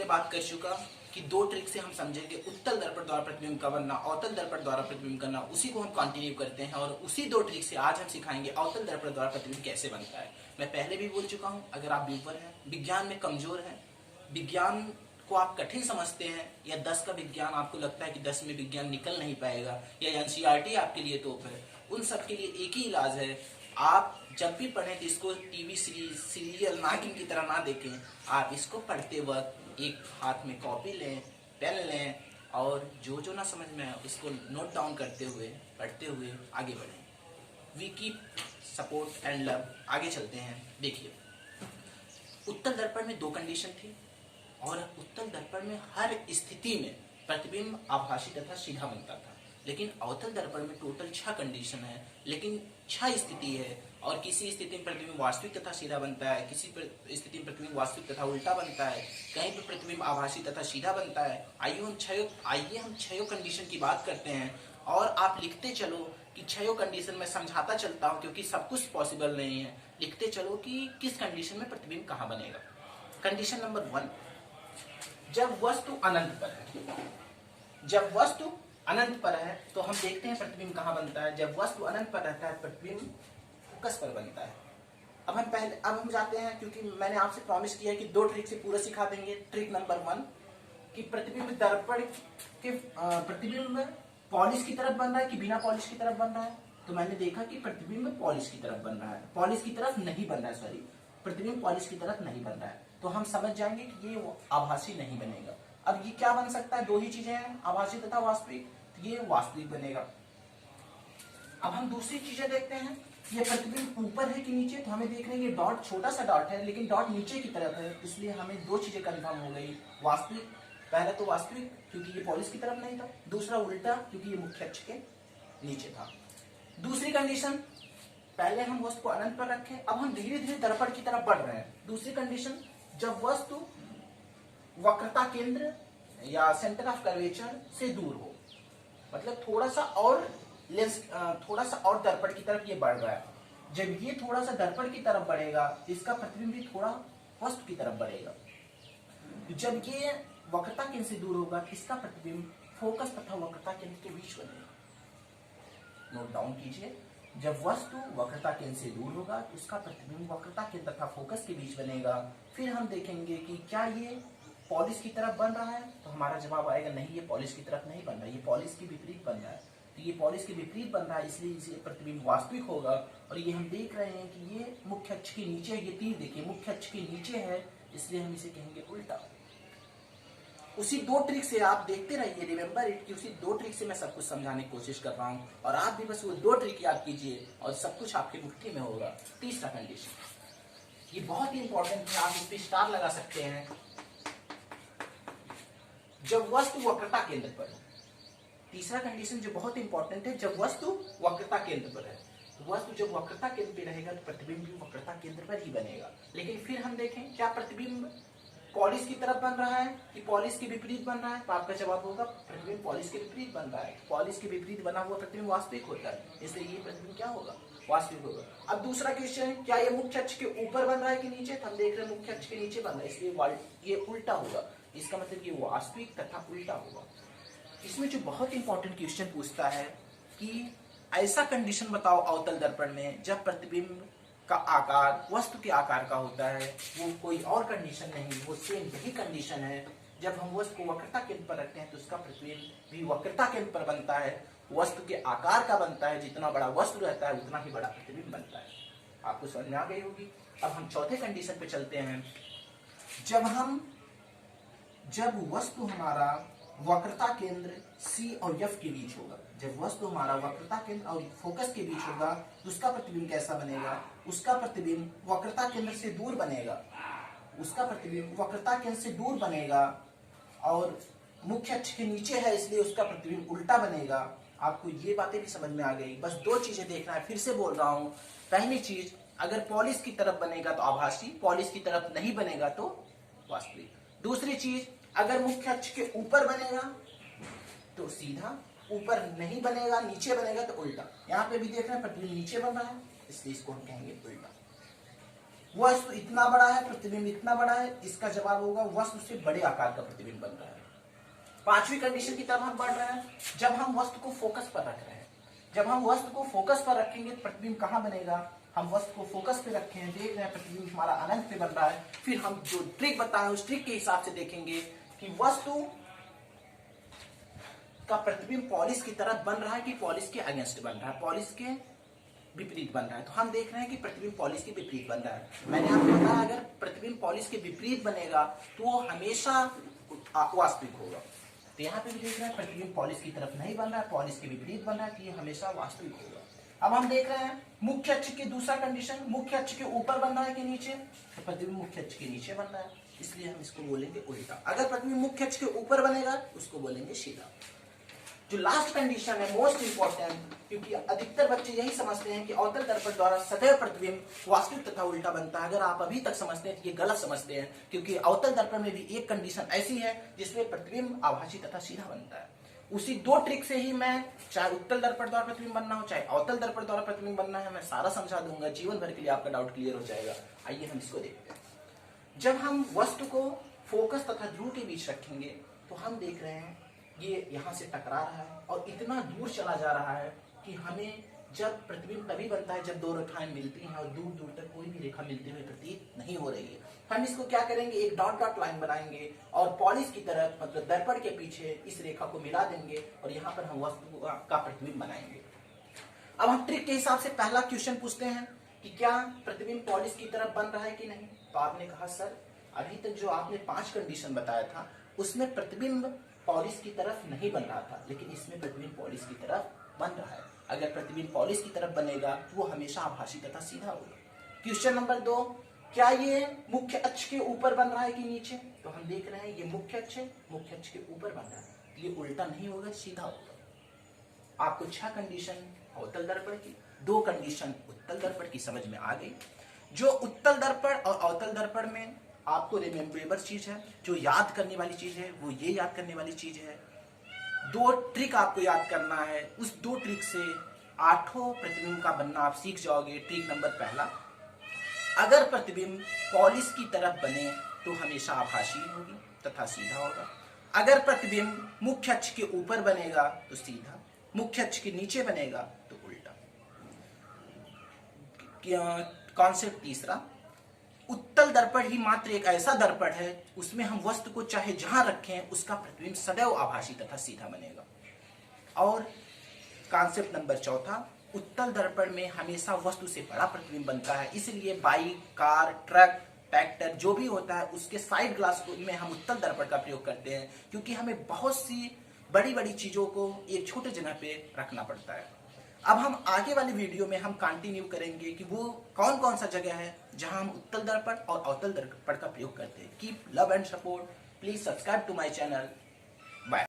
में बात कर चुका कि दो ट्रिक से हम समझेंगे उत्तल दर्पण द्वारा प्रतिबिंब का बनना, अवतल दर्पण द्वारा प्रतिबिंब करना। उसी को हम कंटिन्यू करते हैं और उसी दो ट्रिक से आज हम सिखाएंगे अवतल दर्पण द्वारा प्रतिबिंब कैसे बनता है। मैं पहले भी बोल चुका हूँ, अगर आप व्यूअर हैं, विज्ञान में कमजोर हैं, विज्ञान को आप कठिन समझते हैं, या 10 का विज्ञान आपको लगता है कि 10 में विज्ञान निकल नहीं पाएगा, या एनसीईआरटी आपके लिए तोप है, उन सब के लिए एक ही इलाज है। आप जब भी पढ़ें तो इसको टीवी सीरियल नागिन की तरह ना देखें। आप इसको पढ़ते वक्त एक हाथ में कॉपी लें, पेन लें और जो ना समझ में आए उसको नोट डाउन करते हुए पढ़ते हुए आगे बढ़ें। We keep support and love. आगे चलते हैं। देखिए, उत्तल दर्पण में दो कंडीशन थी और उत्तल दर्पण में हर स्थिति में प्रतिबिंब आभासी तथा सीधा बनता था। लेकिन अवतल दर्पण में टोटल 6 कंडीशन है, लेकिन 6 स्थिति है और किसी स्थिति में प्रतिबिंब वास्तविक तथा सीधा बनता है, किसी स्थिति में प्रतिबिंब वास्तविक तथा उल्टा बनता है, कहीं पर प्रतिबिंब आभासी तथा सीधा बनता है। आइए हम 6 कंडीशन की बात करते हैं और आप लिखते चलो कि 6 कंडीशन में समझाता चलता हूँ क्योंकि सब कुछ पॉसिबल नहीं है। लिखते चलो कि किस कंडीशन में प्रतिबिंब कहाँ बनेगा। कंडीशन नंबर 1, जब वस्तु अनंत पर है। जब वस्तु अनंत पर है तो हम देखते हैं प्रतिबिंब कहाँ बनता है। जब वस्तु अनंत पर रहता है प्रतिबिंब फोकस पर बनता है। अब हम जाते हैं, क्योंकि मैंने आपसे प्रॉमिस किया है कि 2 ट्रिक से पूरा सिखा देंगे। ट्रिक नंबर 1 कि प्रतिबिंब दर्पण के प्रतिबिंब पॉलिश की तरफ बन रहा है कि बिना पॉलिश की तरफ बन रहा है। तो मैंने देखा कि प्रतिबिंब पॉलिश की तरफ बन रहा है, पॉलिश की तरफ नहीं बन रहा है, सॉरी, प्रतिबिंब पॉलिश की तरफ नहीं बन रहा है। तो हम समझ जाएंगे कि ये आभासी नहीं बनेगा। अब ये क्या बन सकता है? 2 ही चीजें हैं, आभासी तथा वास्तविक। तो ये वास्तविक बनेगा। अब हम दूसरी चीजें देखते हैं, ये प्रतिबिंब ऊपर है कि नीचे। तो हमें देख रहे हैं ये डॉट, छोटा सा डॉट है लेकिन डॉट नीचे की तरफ है, इसलिए हमें 2 चीजें कंफर्म हो गई। वास्तविक, पहला तो वास्तविक क्योंकि ये पॉलिश की तरफ नहीं था, दूसरा उल्टा क्योंकि ये मुख्य अक्ष के नीचे था। दूसरी कंडीशन, पहले हम वस्तु को अनंत पर रखें, अब हम धीरे धीरे दर्पण की तरफ बढ़ रहे हैं। दूसरी कंडीशन, जब वस्तु वक्रता केंद्र या सेंटर ऑफ कर्वेचर से दूर हो, मतलब थोड़ा सा और दर्पण की तरफ ये बढ़ रहा है। जब ये थोड़ा सा दर्पण की तरफ बढ़ेगा, इसका प्रतिबिंब भी थोड़ा वस्तु की तरफ बढ़ेगा। जब ये वक्रता केंद्र से दूर होगा, इसका प्रतिबिंब फोकस तथा वक्रता केंद्र के बीच बनेगा। नोट डाउन कीजिए, जब वस्तु वक्रता केंद्र से दूर होगा तो उसका प्रतिबिंब वक्रता केंद्र तथा फोकस के बीच बनेगा। फिर हम देखेंगे कि क्या ये पॉलिश की तरफ बन रहा है, तो हमारा जवाब आएगा नहीं, ये पॉलिश की तरफ नहीं बन रहा है, ये पॉलिश के विपरीत बन रहा है। तो ये पॉलिश के विपरीत बन रहा है, इसलिए इसे प्रतिबिंब वास्तविक होगा। और ये हम देख रहे हैं कि ये मुख्य अक्ष के नीचे, ये तीर देखिए मुख्य अक्ष के नीचे है, इसलिए हम इसे कहेंगे उल्टा। उसी 2 ट्रिक से आप देखते रहिए, रिमेंबर इट, कि उसी 2 ट्रिक से मैं सब कुछ समझाने की कोशिश कर रहा हूँ और आप भी बस वो 2 ट्रिक याद कीजिए और सब कुछ आपकी मुट्ठी में होगा। तीसरा कंडीशन, ये बहुत ही इंपॉर्टेंट है, आप इस पे स्टार लगा सकते हैं। जब वस्तु वक्रता केंद्र पर है, तीसरा कंडीशन जो बहुत इंपॉर्टेंट है, जब वस्तु वक्रता केंद्र पर है। तो वस्तु जब वक्रता केंद्र पर रहेगा तो प्रतिबिंब भी वक्रता केंद्र पर ही बनेगा। लेकिन फिर हम देखें क्या प्रतिबिंब पॉलिश की तरफ बन रहा है कि पॉलिश के विपरीत बन रहा है, तो आपका जवाब होगा प्रतिबिंब पॉलिश के विपरीत बन रहा है। पॉलिश के विपरीत बना हुआ प्रतिबिंब वास्तविक होता है, इसलिए ये प्रतिबिंब क्या होगा? वास्तविक होगा। अब दूसरा क्वेश्चन है, क्या ये मुख्य अक्ष के ऊपर बन रहा है कि नीचे? तो हम देख रहे हैं मुख्य अक्ष के नीचे बन रहा है, इसलिए ये उल्टा होगा। इसका मतलब ये वास्तविक तथा उल्टा होगा। इसमें जो बहुत इंपॉर्टेंट क्वेश्चन पूछता है कि ऐसा कंडीशन बताओ अवतल दर्पण में जब प्रतिबिंब का आकार वस्तु के आकार का होता है। वो कोई और कंडीशन नहीं, वो सेम यही कंडीशन है। जब हम वस्तु को वक्रता केंद्र पर रखते हैं तो उसका प्रतिबिंब भी वक्रता केंद्र पर बनता है, वस्तु के आकार का बनता है। जितना बड़ा वस्तु रहता है उतना ही बड़ा प्रतिबिंब बनता है। आपको समझ में आ गई होगी। अब हम चौथे कंडीशन पे चलते हैं। जब वस्तु हमारा वक्रता केंद्र C और F के बीच होगा, जब वस्तु हमारा वक्रता केंद्र और फोकस के बीच होगा तो उसका प्रतिबिंब कैसा बनेगा? उसका प्रतिबिंब वक्रता केंद्र से दूर बनेगा, उसका प्रतिबिंब वक्रता केंद्र से दूर बनेगा और मुख्य अक्ष के नीचे है, इसलिए उसका प्रतिबिंब उल्टा बनेगा। आपको ये बातें भी समझ में आ गई। बस 2 चीजें देखना है, फिर से बोल रहा हूं। पहली चीज, अगर पॉलिश की तरफ बनेगा तो आभासी, पॉलिश की तरफ नहीं बनेगा तो वास्तविक। दूसरी चीज, अगर मुख्य अक्ष के ऊपर बनेगा तो सीधा, ऊपर नहीं बनेगा नीचे बनेगा तो उल्टा। यहाँ पे भी देख रहे हैं प्रतिबिंब नीचे बन रहा है, इसलिए इसको हम कहेंगे उल्टा। वस्तु इतना बड़ा है, प्रतिबिंब इतना बड़ा है, इसका जवाब होगा वस्तु से बड़े आकार का प्रतिबिंब बन रहा है। पांचवी कंडीशन की तरफ हम बढ़ रहे हैं, जब हम वस्तु को फोकस पर रख रहे हैं। जब हम वस्तु को फोकस पर रखेंगे प्रतिबिंब कहां बनेगा, हम वस्तु को फोकस पे रखे हैं, देख रहे हैं प्रतिबिंब हमारा अनंत पे बन रहा है। फिर हम जो ट्रिक बताएं उस ट्रिक के हिसाब से देखेंगे कि वस्तु का प्रतिबिंब पॉलिश की तरफ बन रहा है कि पॉलिश के अगेंस्ट बन रहा है, पॉलिश के विपरीत बन रहा है। तो हम देख रहे हैं कि प्रतिबिंब पॉलिश के विपरीत बन रहा है। मैंने आपको बताया अगर प्रतिबिंब पॉलिश के विपरीत बनेगा तो वो हमेशा वास्तविक होगा। तो यहाँ पे भी देख रहे हैं प्रतिबिंब पॉलिश की तरफ नहीं बन रहा है, पॉलिश के विपरीत बन रहा है, तो ये हमेशा वास्तविक होगा। अब हम देख रहे हैं मुख्य अक्ष की दूसरा कंडीशन, मुख्य अक्ष के ऊपर बन रहा है कि नीचे, तो प्रतिबिंब मुख्य अक्ष के नीचे बन रहा है, इसलिए हम इसको बोलेंगे उल्टा। अगर प्रतिबिंब मुख्य अक्ष के ऊपर बनेगा उसको बोलेंगे सीधा। जो लास्ट कंडीशन है मोस्ट इंपॉर्टेंट, क्योंकि अधिकतर बच्चे यही समझते हैं कि अवतल दर्पण द्वारा सदैव प्रतिबिंब वास्तविक तथा उल्टा बनता है। अगर आप अभी तक समझते हैं तो ये गलत समझते हैं, क्योंकि अवतल दर्पण में भी एक कंडीशन ऐसी है जिसमें प्रतिबिंब आभासी तथा सीधा बनता है। उसी दो ट्रिक से ही मैं, चाहे उत्तल दर्पण द्वारा प्रतिबिंब बनना हो चाहे अवतल दर्पण द्वारा प्रतिबिंब बनना है, मैं सारा समझा दूंगा, जीवन भर के लिए आपका डाउट क्लियर हो जाएगा। आइए हम इसको देखते हैं। जब हम वस्तु को फोकस तथा ध्रुव के बीच रखेंगे तो हम देख रहे हैं ये यहाँ से टकरा रहा है और इतना दूर चला जा रहा है कि हमें जब प्रतिबिंब तभी बनता है जब दो रेखाएं मिलती हैं और दूर दूर तक कोई भी रेखा मिलती हुई प्रतीत नहीं हो रही है। हम इसको क्या करेंगे, एक डॉट डॉट लाइन बनाएंगे और पॉलिश की तरफ मतलब दर्पण के पीछे इस रेखा को मिला देंगे और यहाँ पर हम वस्तु का प्रतिबिंब बनाएंगे। अब हम ट्रिक के हिसाब से पहला क्वेश्चन पूछते हैं कि क्या प्रतिबिंब पॉलिश की तरफ बन रहा है कि नहीं। तो आपने कहा सर अभी तक जो आपने 5 कंडीशन बताया था उसमें प्रतिबिंब पॉलिश की तरफ नहीं बन रहा था, लेकिन इसमें प्रतिबिंब पॉलिश की तरफ बन रहा है। अगर प्रतिबिंब पॉलिश की तरफ बनेगा तो वो हमेशा आभासी तथा सीधा होगा। क्वेश्चन नंबर 2, क्या ये मुख्य अक्ष के ऊपर बन रहा है कि नीचे। तो हम देख रहे हैं ये मुख्य अक्ष है, मुख्य अक्ष के ऊपर बन रहा है, तो ये उल्टा नहीं होगा सीधा होगा। आपको 6 कंडीशन अवतल दर्पण की, 2 कंडीशन उत्तल दर्पण की समझ में आ गई। जो उत्तल दर्पण और अवतल दर्पण में आपको रिमेम्बरेबल चीज है, जो याद करने वाली चीज है वो ये याद करने वाली चीज है, 2 ट्रिक आपको याद करना है। उस 2 ट्रिक से 8 प्रतिबिंब का बनना आप सीख जाओगे। ट्रिक नंबर पहला, अगर प्रतिबिंब पॉलिश की तरफ बने तो हमेशा आभासी होगी तथा सीधा होगा। अगर प्रतिबिंब मुख्य अक्ष के ऊपर बनेगा तो सीधा, मुख्य अक्ष के नीचे बनेगा तो उल्टा। कॉन्सेप्ट तीसरा, उत्तल दर्पण ही मात्र एक ऐसा दर्पण है उसमें हम वस्तु को चाहे जहां रखें उसका प्रतिबिंब सदैव आभासी तथा सीधा बनेगा। और कॉन्सेप्ट नंबर चौथा, उत्तल दर्पण में हमेशा वस्तु से बड़ा प्रतिबिंब बनता है, इसलिए बाइक, कार, ट्रक, ट्रैक्टर जो भी होता है उसके साइड ग्लास में हम उत्तल दर्पण का प्रयोग करते हैं, क्योंकि हमें बहुत सी बड़ी बड़ी चीजों को एक छोटे जगह पे रखना पड़ता है। अब हम आगे वाली वीडियो में हम कंटिन्यू करेंगे कि वो कौन कौन सा जगह है जहां हम उत्तल दर्पण और अवतल दर्पण का प्रयोग करते हैं। Keep love and support, please subscribe to my channel.